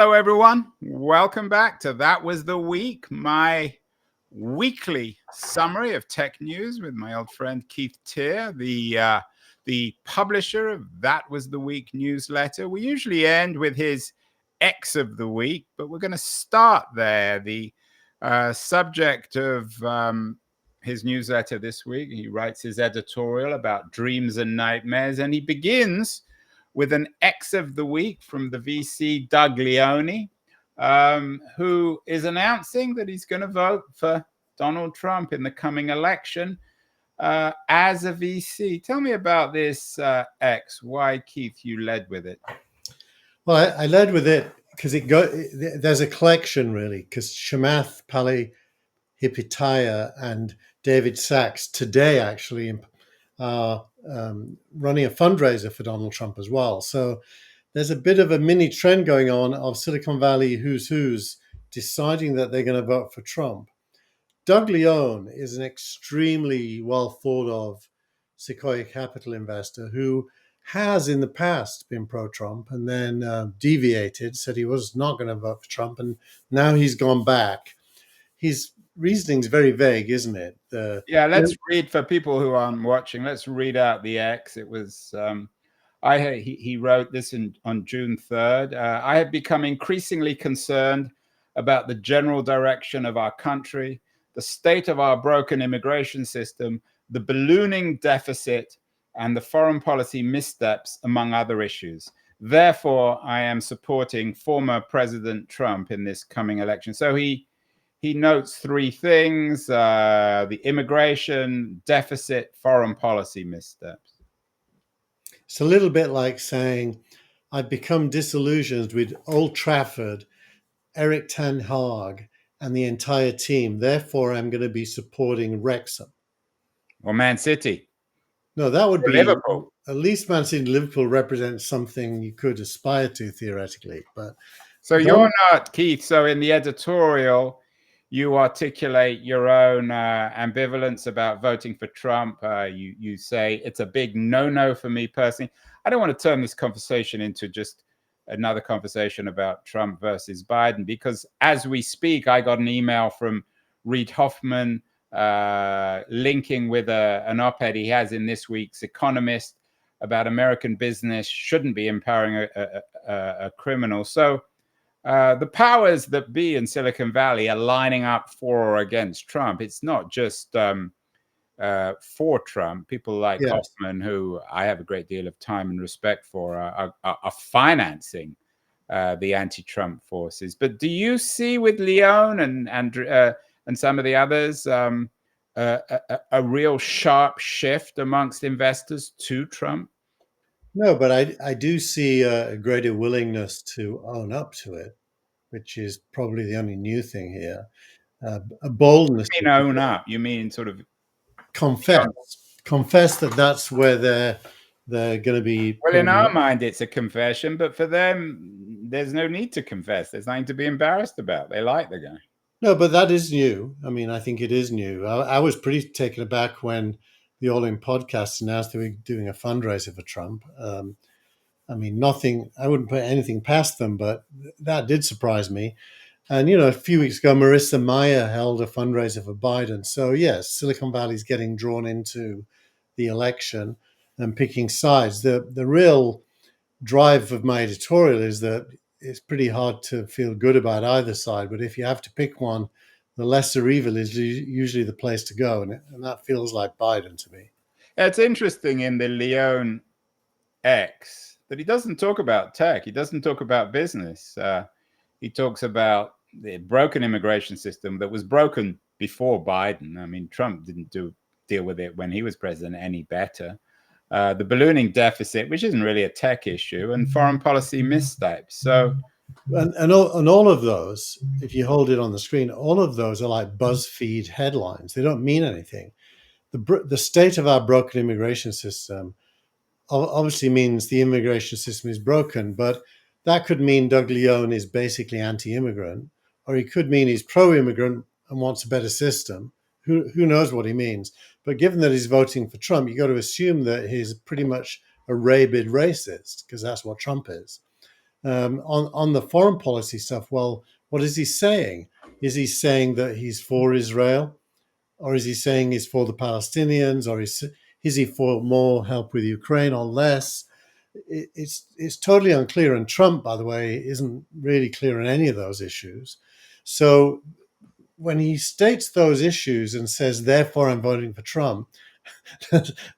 Hello, everyone. Welcome back to That Was the Week, my weekly summary of tech news with my old friend Keith Teare, the publisher of That Was the Week newsletter. We usually end with his X of the Week, but we're going to start there. The subject of his newsletter this week, he writes his editorial about dreams and nightmares, and he begins with an X of the Week from the VC Doug Leone, who is announcing that he's going to vote for Donald Trump in the coming election as a VC. Tell me about this X. Why, Keith, you led with it? Well, I led with it because there's a collection, really, because Chamath Palihapitiya and David Sachs today actually are running a fundraiser for Donald Trump as well. So there's a bit of a mini trend going on of Silicon Valley who's deciding that they're going to vote for Trump. Doug Leone is an extremely well thought of Sequoia Capital investor who has in the past been pro-Trump and then deviated, said he was not going to vote for Trump, and now he's gone back. His reasoning is very vague, isn't it? Let's read for people who aren't watching. Let's read out the X. It was he wrote this on June 3rd. I have become increasingly concerned about the general direction of our country, the state of our broken immigration system, the ballooning deficit, and the foreign policy missteps, among other issues. Therefore, I am supporting former President Trump in this coming election. So he notes three things: the immigration deficit, foreign policy missteps. It's a little bit like saying, I've become disillusioned with Old Trafford, Eric Ten Hag, and the entire team. Therefore, I'm going to be supporting Wrexham. Or Man City. No, that would be Liverpool. At least Man City and Liverpool represents something you could aspire to theoretically. But so you're not, Keith. So in the editorial, you articulate your own ambivalence about voting for Trump. You say it's a big no-no for me personally. I don't want to turn this conversation into just another conversation about Trump versus Biden, because as we speak, I got an email from Reid Hoffman linking with an op-ed he has in this week's Economist about American business shouldn't be empowering a criminal. So the powers that be in Silicon Valley are lining up for or against Trump. It's not just for Trump. People like Hoffman, who I have a great deal of time and respect for, are financing the anti-Trump forces. But do you see with Leone and some of the others a real sharp shift amongst investors to Trump? No, but I do see a greater willingness to own up to it, which is probably the only new thing here. A boldness. You mean own up? You mean sort of confess that that's where they're going to be. Well, in our mind, it's a confession, but for them, there's no need to confess. There's nothing to be embarrassed about. They like the guy. No, but that is new. I mean, I think it is new. I was pretty taken aback when the All In podcast announced they were doing a fundraiser for Trump. I mean, I wouldn't put anything past them, but that did surprise me. And, a few weeks ago, Marissa Mayer held a fundraiser for Biden. So, yes, Silicon Valley's getting drawn into the election and picking sides. The real drive of my editorial is that it's pretty hard to feel good about either side. But if you have to pick one, the lesser evil is usually the place to go. And that feels like Biden to me. It's interesting in the Leone X that he doesn't talk about tech. He doesn't talk about business. He talks about the broken immigration system that was broken before Biden. I mean, Trump didn't deal with it when he was president any better. The ballooning deficit, which isn't really a tech issue, and foreign policy missteps. So, and all of those, if you hold it on the screen, all of those are like BuzzFeed headlines. They don't mean anything. The state of our broken immigration system obviously means the immigration system is broken, but that could mean Doug Leone is basically anti-immigrant, or he could mean he's pro-immigrant and wants a better system. Who knows what he means? But given that he's voting for Trump, you got to assume that he's pretty much a rabid racist, because that's what Trump is. On the foreign policy stuff, well, what is he saying? Is he saying that he's for Israel, or is he saying he's for the Palestinians, or is he for more help with Ukraine or less? It's totally unclear. And Trump, by the way, isn't really clear on any of those issues. So when he states those issues and says, "Therefore, I'm voting for Trump,"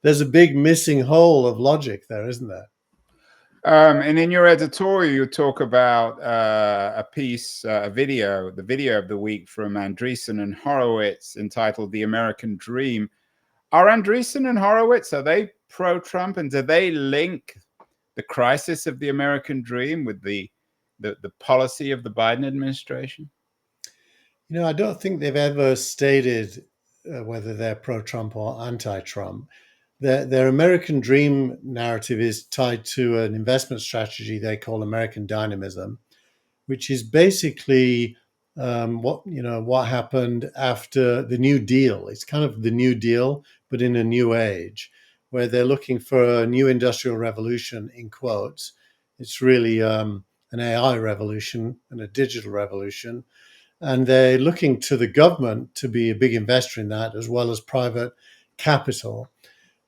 there's a big missing hole of logic there, isn't there? And in your editorial, you talk about a piece, the video of the week from Andreessen and Horowitz entitled "The American Dream." Are Andreessen and Horowitz, are they pro-Trump, and do they link the crisis of the American dream with the policy of the Biden administration? I don't think they've ever stated whether they're pro-Trump or anti-Trump. Their American dream narrative is tied to an investment strategy they call American dynamism, which is basically what happened after the New Deal. It's kind of the New Deal, but in a new age, where they're looking for a new industrial revolution, in quotes. It's really an AI revolution and a digital revolution. And they're looking to the government to be a big investor in that, as well as private capital.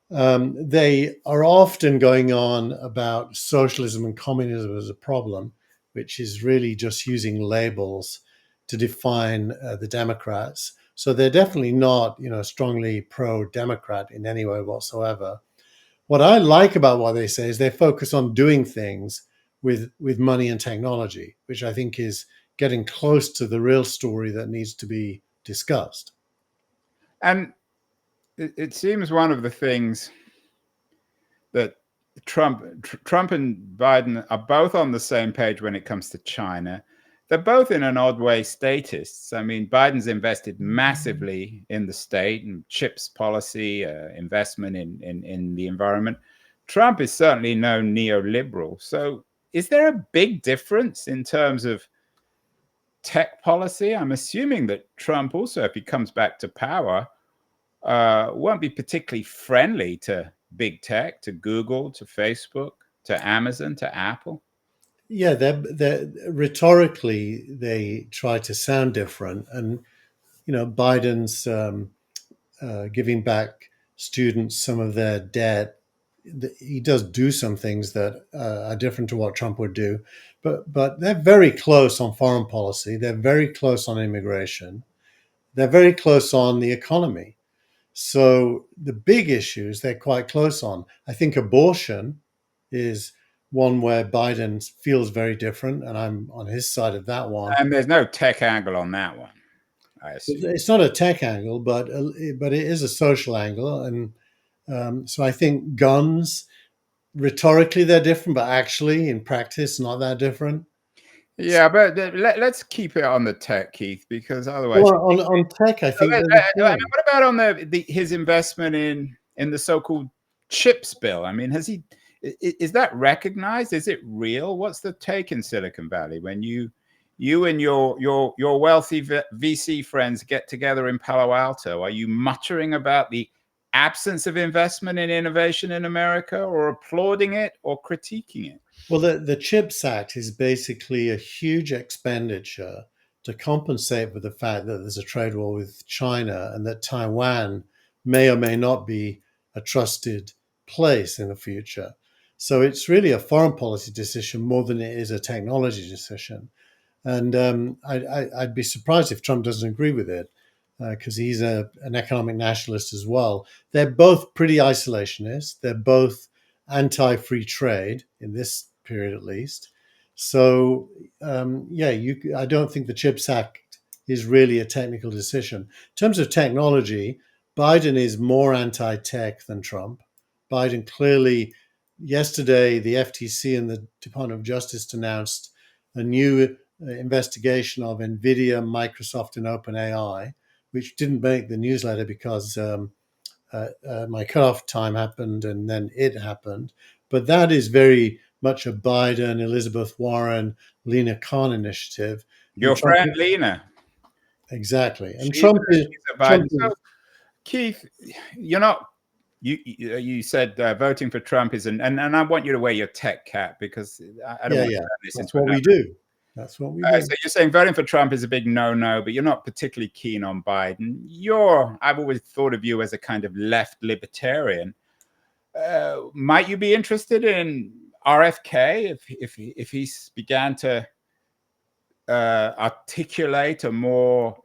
They are often going on about socialism and communism as a problem, which is really just using labels to define the Democrats. So they're definitely not, strongly pro-Democrat in any way whatsoever. What I like about what they say is they focus on doing things with money and technology, which I think is getting close to the real story that needs to be discussed. And it seems one of the things that Trump and Biden are both on the same page when it comes to China. They're both in an odd way statists. I mean, Biden's invested massively in the state and CHIPS policy, investment in the environment. Trump is certainly no neoliberal. So is there a big difference in terms of tech policy? I'm assuming that Trump also, if he comes back to power, won't be particularly friendly to big tech, to Google, to Facebook, to Amazon, to Apple. Yeah, they're rhetorically they try to sound different, and Biden's giving back students some of their debt. He does do some things that are different to what Trump would do, but they're very close on foreign policy. They're very close on immigration. They're very close on the economy. So the big issues they're quite close on. I think abortion is one where Biden feels very different, and I'm on his side of that one. And there's no tech angle on that one, I assume. It's not a tech angle, but it is a social angle, and so I think guns, rhetorically they're different, but actually in practice not that different. Yeah, but let's keep it on the tech, Keith, because otherwise. Well, on tech, I think. What about on his investment in the so-called CHIPS bill? I mean, is that recognized? Is it real? What's the take in Silicon Valley when you and your wealthy VC friends get together in Palo Alto? Are you muttering about the absence of investment in innovation in America, or applauding it, or critiquing it? Well, the CHIPS Act is basically a huge expenditure to compensate for the fact that there's a trade war with China and that Taiwan may or may not be a trusted place in the future. So it's really a foreign policy decision more than it is a technology decision. And I'd be surprised if Trump doesn't agree with it, because he's an economic nationalist as well. They're both pretty isolationist. They're both anti-free trade in this period, at least. So, I don't think the CHIPS Act is really a technical decision. In terms of technology, Biden is more anti-tech than Trump. Biden clearly, yesterday, the FTC and the Department of Justice announced a new investigation of NVIDIA, Microsoft, and OpenAI, which didn't make the newsletter because my cutoff time happened and then it happened. But that is very much a Biden, Elizabeth Warren, Lena Khan initiative. Your friend Lena. Exactly. And Trump is. So, Keith, you're not You said voting for Trump is and I want you to wear your tech cap because I don't want to turn this That's into what we do. That's what we do. So you're saying voting for Trump is a big no-no, but you're not particularly keen on Biden. I've always thought of you as a kind of left libertarian. Might you be interested in RFK if he began to articulate a more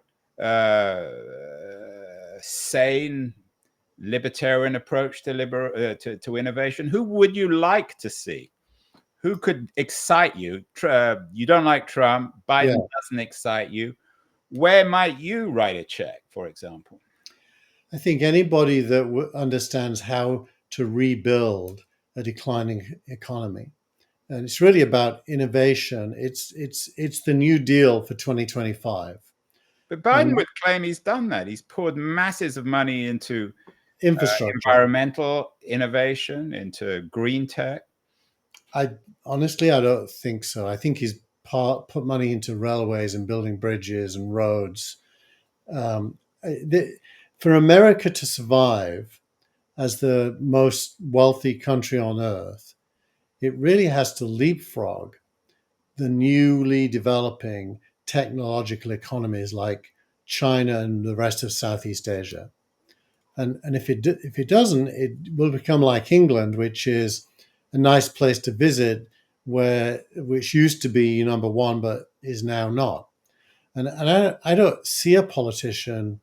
sane libertarian approach to innovation? Who would you like to see? Who could excite you? You don't like Trump. Biden doesn't excite you. Where might you write a check, for example? I think anybody that understands how to rebuild a declining economy, and it's really about innovation. It's the New Deal for 2025. But Biden would claim he's done that. He's poured masses of money into infrastructure, environmental innovation, into green tech. I don't think so. I think he's put money into railways and building bridges and roads. For America to survive as the most wealthy country on earth, it really has to leapfrog the newly developing technological economies like China and the rest of Southeast Asia. And if it doesn't, it will become like England, which is a nice place to visit, which used to be number one, but is now not. And I don't see a politician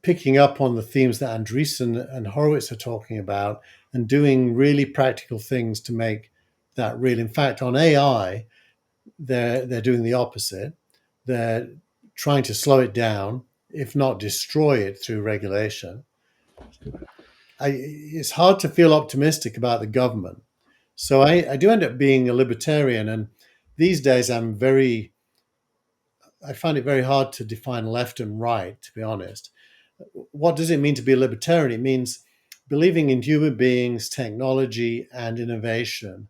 picking up on the themes that Andreessen and Horowitz are talking about and doing really practical things to make that real. In fact, on AI, they're doing the opposite. They're trying to slow it down, if not destroy it through regulation. It's hard to feel optimistic about the government. So I do end up being a libertarian. And these days I find it very hard to define left and right, to be honest. What does it mean to be a libertarian? It means believing in human beings, technology, and innovation,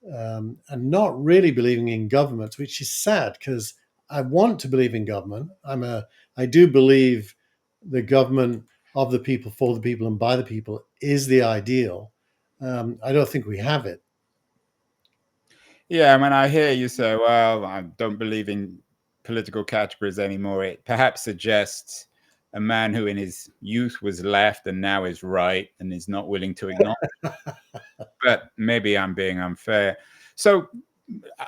and not really believing in government, which is sad because I want to believe in government. I do believe the government of the people, for the people, and by the people is the ideal. I don't think we have it. Yeah, when I hear you say, well, I don't believe in political categories anymore, it perhaps suggests a man who in his youth was left and now is right and is not willing to acknowledge it. But maybe I'm being unfair. So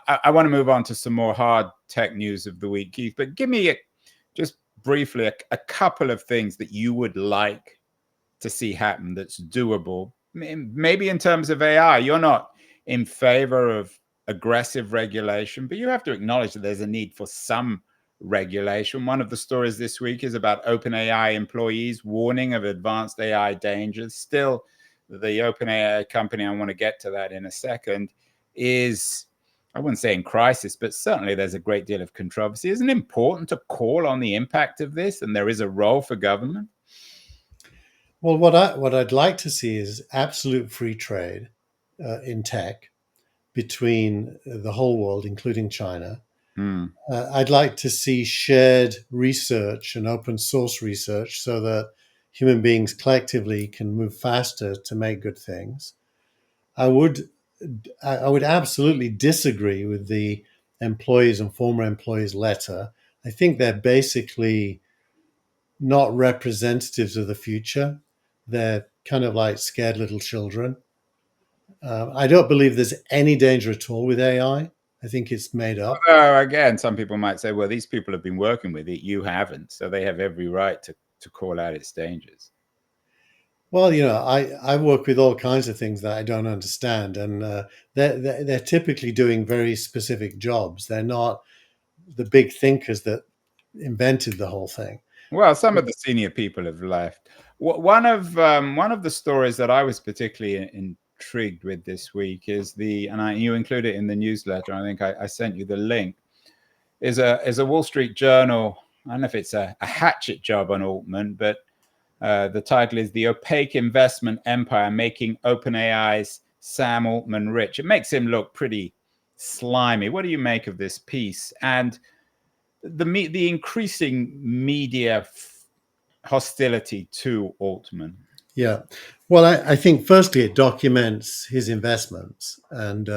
I want to move on to some more hard tech news of the week, Keith, but give me just briefly a couple of things that you would like to see happen that's doable. Maybe in terms of AI, you're not in favor of aggressive regulation, but you have to acknowledge that there's a need for some regulation. One of the stories this week is about OpenAI employees warning of advanced AI dangers. Still, the OpenAI company, I want to get to that in a second, is, I wouldn't say in crisis, but certainly there's a great deal of controversy. Isn't it important to call on the impact of this? And there is a role for government. Well, what I'd like to see is absolute free trade in tech between the whole world, including China. I'd like to see shared research and open source research so that human beings collectively can move faster to make good things. I would absolutely disagree with the employees and former employees letter. I think they're basically not representatives of the future. They're kind of like scared little children. I don't believe there's any danger at all with AI. I think it's made up. Again, some people might say, well, these people have been working with it. You haven't. So they have every right to call out its dangers. Well, I work with all kinds of things that I don't understand. And they're typically doing very specific jobs. They're not the big thinkers that invented the whole thing. Well, some of the senior people have left. One of the stories that I was particularly intrigued with this week is you include it in the newsletter. I think I sent you the link. Is a Wall Street Journal. I don't know if it's a hatchet job on Altman, but the title is "The Opaque Investment Empire Making OpenAI's Sam Altman Rich." It makes him look pretty slimy. What do you make of this piece and the increasing media hostility to Altman? Yeah. Well, I think firstly it documents his investments, and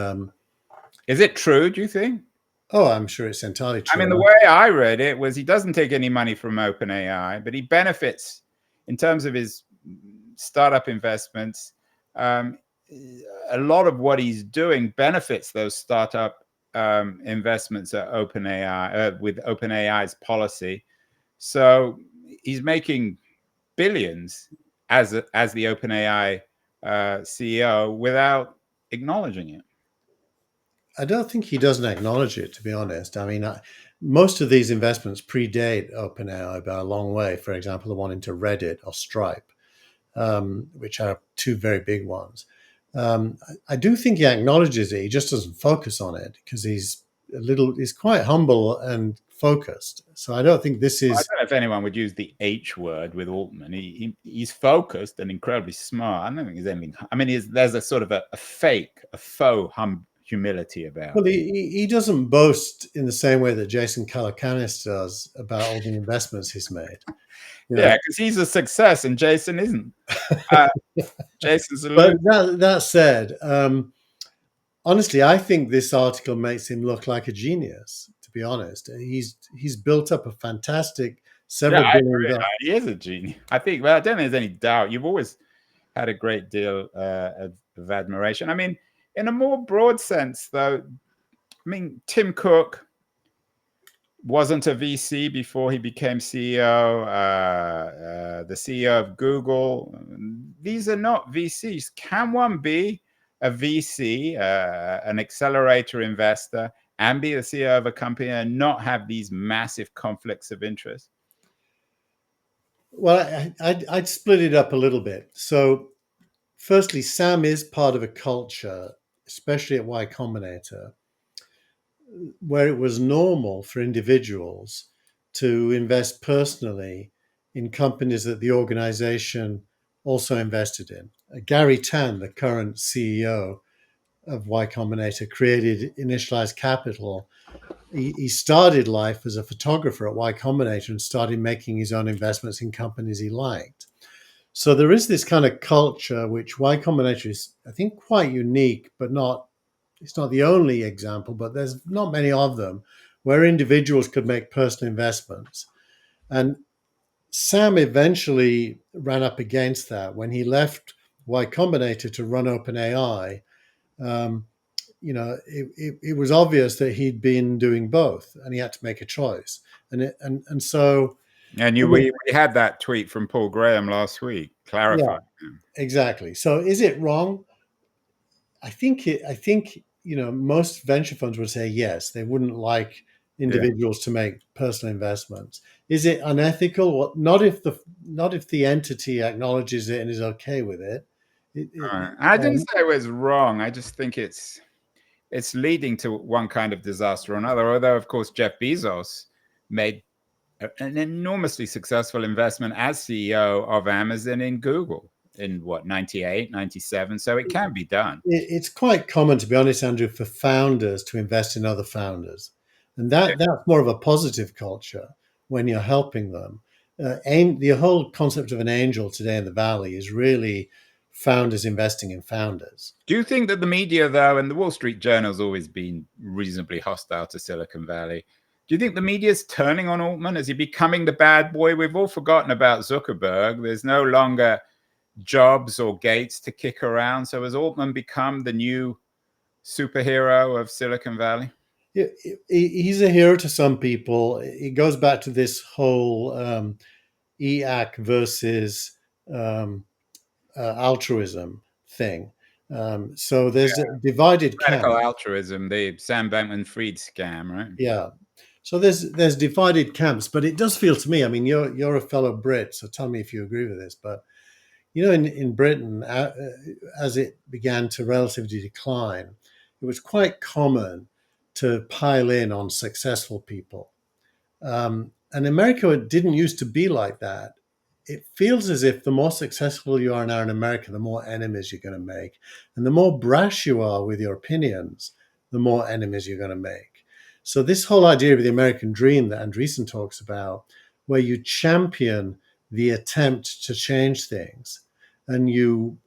Is it true, do you think? oh, I'm sure it's entirely I mean, the true. way I read it was he doesn't take any money from OpenAI, but he benefits in terms of his startup investments. Um, a lot of what he's doing benefits those startup investments at OpenAI with OpenAI's policy. So he's making billions as the OpenAI CEO without acknowledging it. I don't think he doesn't acknowledge it, to be honest. I mean, most of these investments predate OpenAI by a long way. For example, the one into Reddit or Stripe, which are two very big ones. I do think he acknowledges it. He just doesn't focus on it because he's quite humble and focused. So I don't think this I is. don't know if anyone would use the H word with Altman. He's focused and incredibly smart. I don't think there's anything. I mean, there's a sort of a faux humility about Well, him. he doesn't boast in the same way that Jason Calacanis does about all the investments he's made. You know, Yeah, because he's a success and Jason isn't. Uh, Jason's a but loser. that said, honestly, I think this article makes him look like a genius. To be honest, he's built up a fantastic Yeah, several I billion agree. dollars. He is a genius. I think. Well, I don't think there's any doubt. You've always had a great deal of admiration. I mean, in a more broad sense, though. I mean, Tim Cook wasn't a VC before he became CEO. The CEO of Google. These are not VCs. Can one be a VC, an accelerator investor, and be the CEO of a company and not have these massive conflicts of interest? Well, I'd split it up a little bit. So, firstly, Sam is part of a culture, especially at Y Combinator, where it was normal for individuals to invest personally in companies that the organization also invested in. Gary Tan, the current CEO of Y Combinator, created Initialized Capital. He started life as a photographer at Y Combinator and started making his own investments in companies he liked. So there is this kind of culture which Y Combinator is, I think, quite unique, but not it's not the only example, but there's not many of them where individuals could make personal investments. And Sam eventually ran up against that when he left Y Combinator to run OpenAI. Um, it was obvious that he'd been doing both, and he had to make a choice. And so, And I we mean, had that tweet from Paul Graham last week yeah, clarifying. exactly. So, is it wrong? I think most venture funds would say yes. They wouldn't like Yeah. individuals to make personal investments. Is it unethical? Well, not if the entity acknowledges it and is okay with it. I didn't say it was wrong. I just think it's leading to one kind of disaster or another. Although, of course, Jeff Bezos made an enormously successful investment as CEO of Amazon in Google in what, 98, 97. So it can be done. It's quite common, to be honest, Andrew, for founders to invest in other founders, and Yeah. that's more of a positive culture when you're helping them. And the whole concept of an angel today in the Valley is really founders investing in founders. Do you think that the media, though, and the Wall Street Journal's always been reasonably hostile to Silicon Valley? Do you think the media's turning on Altman? Is he becoming the bad boy? We've all forgotten about Zuckerberg. There's no longer Jobs or Gates to kick around. So has Altman become the new superhero of Silicon Valley? He's a hero to some people. It goes back to this whole EAC versus um, altruism thing. So there's a divided camp. Radical altruism, the Sam Bankman-Fried scam, right? Yeah. So there's divided camps, but it does feel to me. I mean, you're a fellow Brit, so tell me if you agree with this. But in Britain, as it began to relatively decline, it was quite common to pile in on successful people. And America didn't used to be like that. It feels as if the more successful you are now in America, the more enemies you're going to make. And the more brash you are with your opinions, the more enemies you're going to make. So, this whole idea of the American dream that Andreessen talks about, where you champion the attempt to change things, and you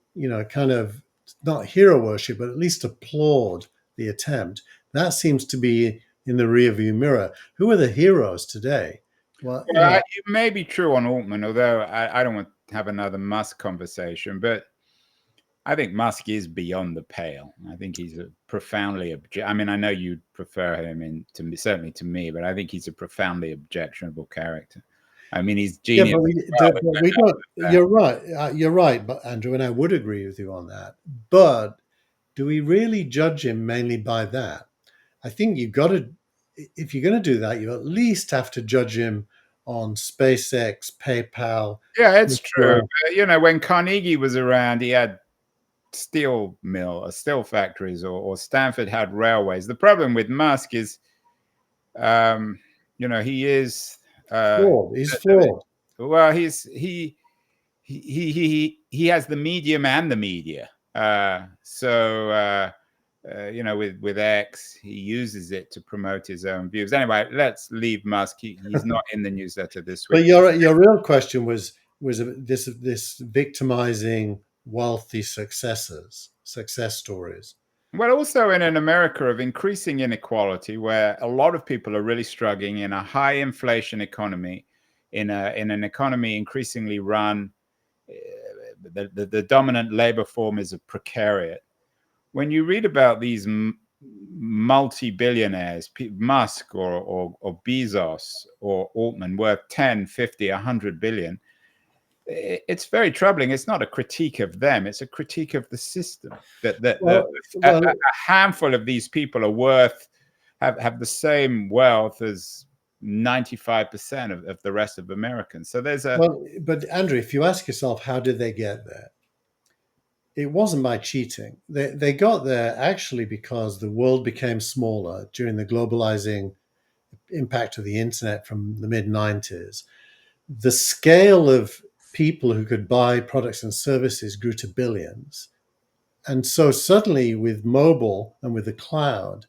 kind of not hero worship, but at least applaud the attempt, that seems to be in the rearview mirror. Who are the heroes today? Well, Well, it may be true on Altman, although I don't want to have another Musk conversation, but I think Musk is beyond the pale. I think he's a profoundly I mean, I know you prefer him certainly to me, but I think he's a profoundly objectionable character. I mean, he's yeah, genius. but we don't. You're right. You're right, but Andrew, and I would agree with you on that. But do we really judge him mainly by that? I think you've got to, if you're going to do that, you at least have to judge him on SpaceX, PayPal. Yeah, it's true. When Carnegie was around, he had steel factories, or Stanford had railways. The problem with Musk is, he is flawed. He's flawed. Well, he has the medium and the media. With X, he uses it to promote his own views. Anyway, let's leave Musk. He's not in the newsletter this week. But your real question was this victimizing wealthy success stories. Well, also in an America of increasing inequality, where a lot of people are really struggling in a high inflation economy, in an economy increasingly run, the dominant labor form is a precariat. When you read about these multi-billionaires, Musk or Bezos or Altman, worth 10, 50, 100 billion, it's very troubling. It's not a critique of them. It's a critique of the system. A handful of these people have the same wealth as 95% of the rest of Americans. So there's but Andrew, if you ask yourself, how did they get there? It wasn't by cheating. They got there actually because the world became smaller during the globalizing impact of the internet from the mid-90s. The scale of people who could buy products and services grew to billions. And so suddenly with mobile and with the cloud,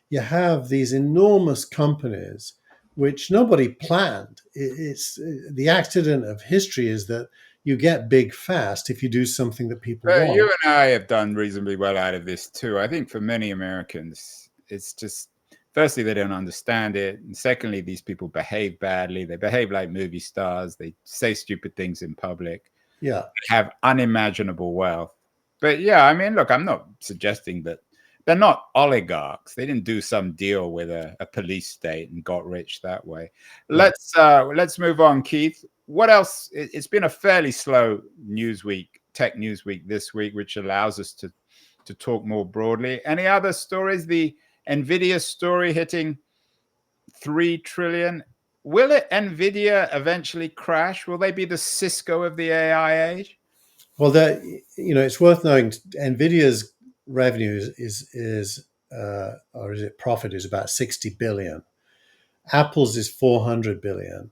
you have these enormous companies which nobody planned. It's the accident of history is that you get big fast if you do something that people want. You and I have done reasonably well out of this too. I think for many Americans, it's just, firstly, they don't understand it. And secondly, these people behave badly. They behave like movie stars. They say stupid things in public. Yeah. They have unimaginable wealth. But yeah, I mean, look, I'm not suggesting that they're not oligarchs. They didn't do some deal with a police state and got rich that way. Let's move on, Keith. What else? It's been a fairly slow tech news week this week, which allows us to talk more broadly. Any other stories? The NVIDIA story hitting 3 trillion. Will NVIDIA eventually crash? Will they be the Cisco of the AI age? Well, it's worth knowing NVIDIA's revenue profit is about 60 billion. Apple's is 400 billion.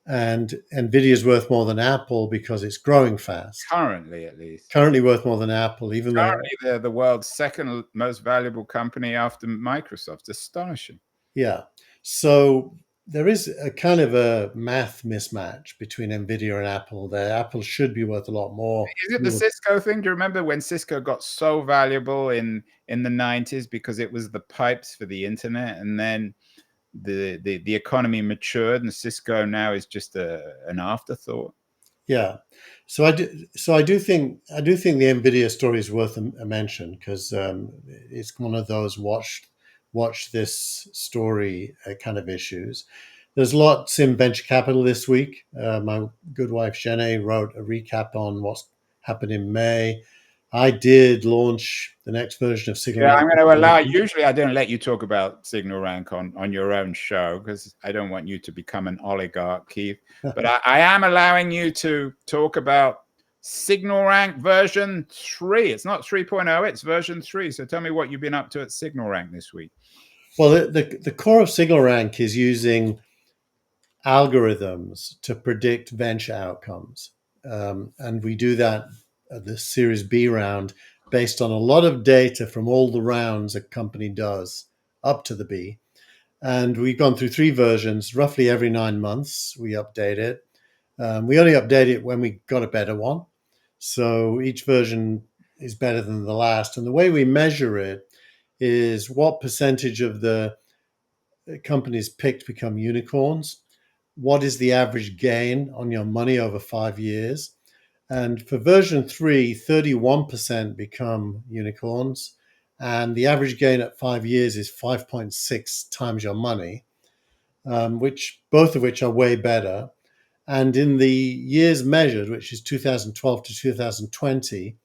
And NVIDIA is worth more than Apple because it's growing fast. Currently, at least. Currently worth more than Apple, even though they're the world's second most valuable company after Microsoft. It's astonishing. Yeah. So there is a kind of a math mismatch between NVIDIA and Apple there. Apple should be worth a lot more. Is it the Cisco thing? Do you remember when Cisco got so valuable in the 90s because it was the pipes for the internet, and then the economy matured and Cisco now is just an afterthought? Yeah. So I do think the NVIDIA story is worth a mention because it's one of those watch this story kind of issues. There's lots in venture capital this week. My good wife Jenny wrote a recap on what's happened in May. I did launch the next version of SignalRank. Yeah, I'm going to allow. Usually, I don't let you talk about SignalRank on your own show because I don't want you to become an oligarch, Keith. But I am allowing you to talk about SignalRank version 3. It's not 3.0, it's version 3. So tell me what you've been up to at SignalRank this week. Well, the core of SignalRank is using algorithms to predict venture outcomes. And we do that at the Series B round based on a lot of data from all the rounds a company does up to the B. And we've gone through 3 versions. Roughly every 9 months, we update it. We only update it when we got a better one. So each version is better than the last. And the way we measure it is what percentage of the companies picked become unicorns. What is the average gain on your money over 5 years? And for version 3, 31% become unicorns. And the average gain at 5 years is 5.6 times your money, which both of which are way better. And in the years measured, which is 2012 to 2020,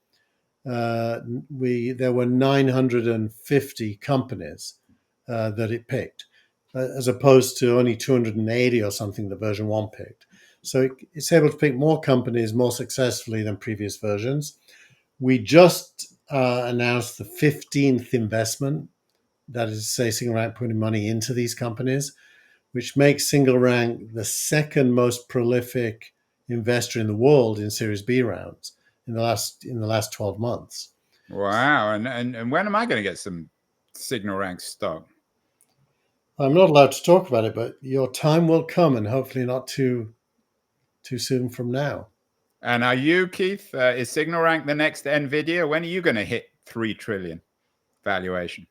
there were 950 companies that it picked, as opposed to only 280 or something that version 1 picked. So it's able to pick more companies more successfully than previous versions. We just announced the 15th investment, that is to say, SingleRank putting money into these companies, which makes SingleRank the second most prolific investor in the world in Series B rounds in the last 12 months. Wow. And when am I going to get some SignalRank stock? I'm not allowed to talk about it, but your time will come, and hopefully not too soon from now. And are you, Keith? Is SignalRank the next Nvidia? When are you going to hit 3 trillion valuation?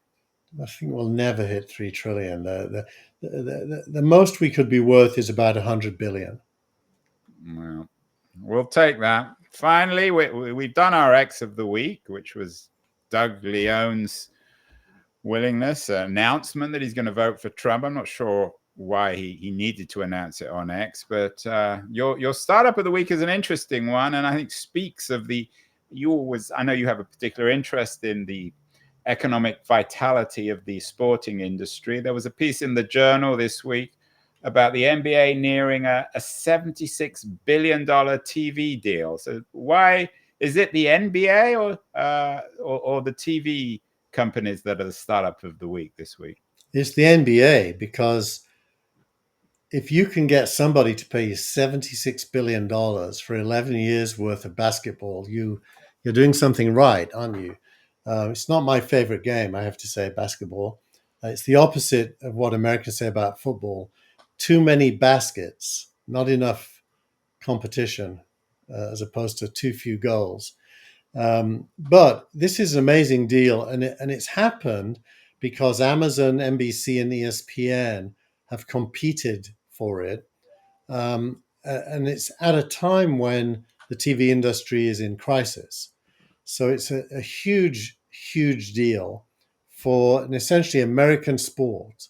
I think we'll never hit 3 trillion. The most we could be worth is about 100 billion. Well, we'll take that. Finally, we've done our X of the week, which was Doug Leone's willingness, announcement that he's going to vote for Trump. I'm not sure why he needed to announce it on X, but your startup of the week is an interesting one, and I think speaks of I know you have a particular interest in the economic vitality of the sporting industry. There was a piece in the Journal this week about the NBA nearing a $76 billion TV deal. So why is it the NBA or the TV companies that are the startup of the week this week? It's the NBA, because if you can get somebody to pay you $76 billion for 11 years worth of basketball, you're doing something right, aren't you? It's not my favorite game, I have to say, basketball. It's the opposite of what Americans say about football. Too many baskets, not enough competition, as opposed to too few goals. But this is an amazing deal, and it's happened because Amazon, NBC, and ESPN have competed for it. And it's at a time when the TV industry is in crisis. So it's a huge, huge deal for an essentially American sport.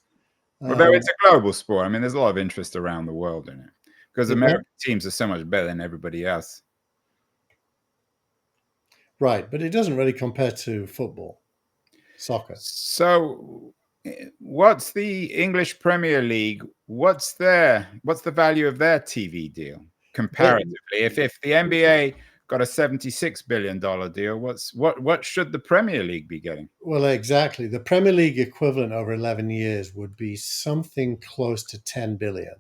Although it's a global sport, I mean, there's a lot of interest around the world in it because American teams are so much better than everybody else. Right, but it doesn't really compare to football, soccer. So what's the English Premier League? What's the value of their TV deal comparatively? If the NBA got a $76 billion deal, what should the Premier League be getting? Well, exactly. The Premier League equivalent over 11 years would be something close to 10 billion.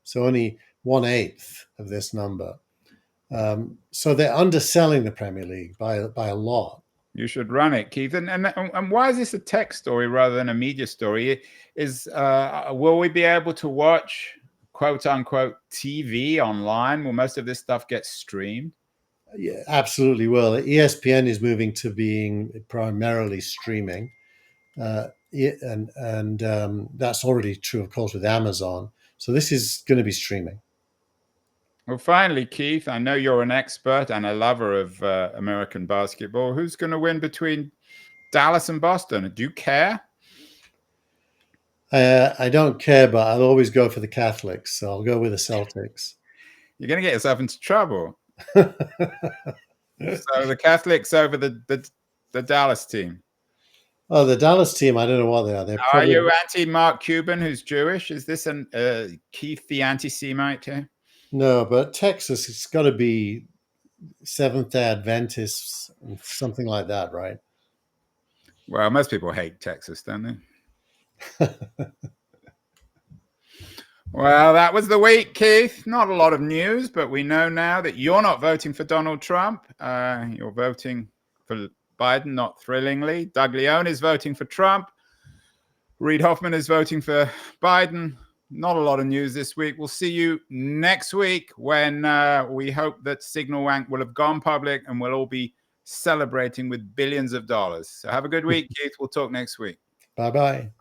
So only 1/8 of this number. So they're underselling the Premier League by a lot. You should run it, Keith. And why is this a tech story rather than a media story? Will we be able to watch quote unquote TV online? Will most of this stuff get streamed? Yeah, absolutely will. ESPN is moving to being primarily streaming, and that's already true, of course, with Amazon. So this is going to be streaming. Well, finally, Keith, I know you're an expert and a lover of American basketball. Who's going to win between Dallas and Boston? Do you care? I don't care, but I'll always go for the Catholics. So I'll go with the Celtics. You're going to get yourself into trouble. So the Catholics over the Dallas team. Oh, the Dallas team, I don't know what they are. Are you anti-Mark Cuban, who's Jewish? Is this Keith the anti-Semite here? No, but Texas, it's got to be Seventh-day Adventists, something like that, right? Well, most people hate Texas, don't they? Well, that was the week, Keith. Not a lot of news, but we know now that you're not voting for Donald Trump. You're voting for Biden, not thrillingly. Doug Leone is voting for Trump. Reid Hoffman is voting for Biden. Not a lot of news this week. We'll see you next week when we hope that SignalWank will have gone public and we'll all be celebrating with billions of dollars. So have a good week, Keith. We'll talk next week. Bye-bye.